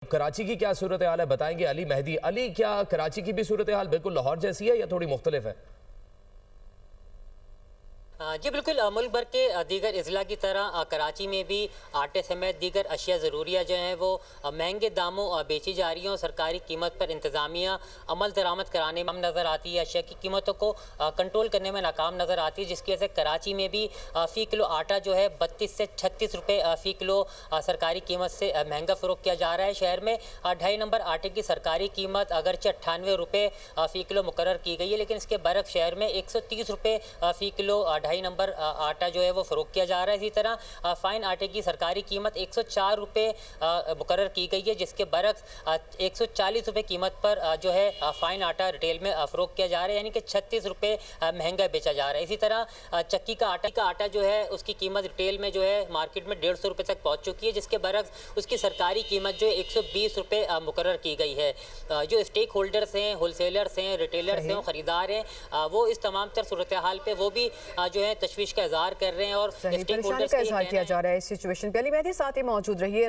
कराची की क्या सूरत हाल है बताएंगे अली मेहदी। अली, क्या कराची की भी सूरत हाल बिल्कुल लाहौर जैसी है या थोड़ी मुख्तलिफ है? जी बिल्कुल, मुल्क भर के दीगर अजला की तरह कराची में भी आटे समेत दीगर अशिया ज़रूरिया जो हैं वो महंगे दामों बेची जा रही हैं और सरकारी कीमत पर इंतज़ामिया अमल दरामद कराने में नज़र आती है। अशिया की कीमतों को कंट्रोल करने में नाकाम नज़र आती है, जिसकी वजह से कराची में भी फ़ी किलो आटा जो है 32 से 36 रुपये फ़ी किलो सरकारी कीमत से महंगा फ़रोख्त किया जा रहा है। शहर में 2.5 नंबर आटे की सरकारी कीमत अगरचे 98 रुपये फ़ी किलो मुकर्रर की गई है, लेकिन इसके बरक्स शहर में 130 रुपये फ़ी किलो 2.5 नंबर आटा जो है वो फ़रोख्त किया जा रहा है। इसी तरह फ़ाइन आटे की सरकारी कीमत 104 रुपये मुकर्रर की गई है, जिसके बरक्स 140 रुपये कीमत पर जो है फ़ाइन आटा रिटेल में फ़रोख्त किया जा रहा है, यानी कि 36 रुपये महंगा बेचा जा रहा है। इसी तरह चक्की का आटा जो है उसकी कीमत रिटेल में जो है मार्केट में 150 रुपये तक पहुँच चुकी है, जिसके बरक्स उसकी सरकारी कीमत जो है 120 रुपये मुकर्रर की गई है। जो स्टेक होल्डर्स हैं, होलसेलर्स हैं, रिटेलर्स हैं, ख़रीदार हैं, वो इस तमाम तर सूरत हाल पे वो भी जो है तशवीश का इज़हार कर रहे हैं और परेशानी का इज़हार किया जा रहा है इस सिचुएशन पे। अली मेहदी साथ ही मौजूद रहिए।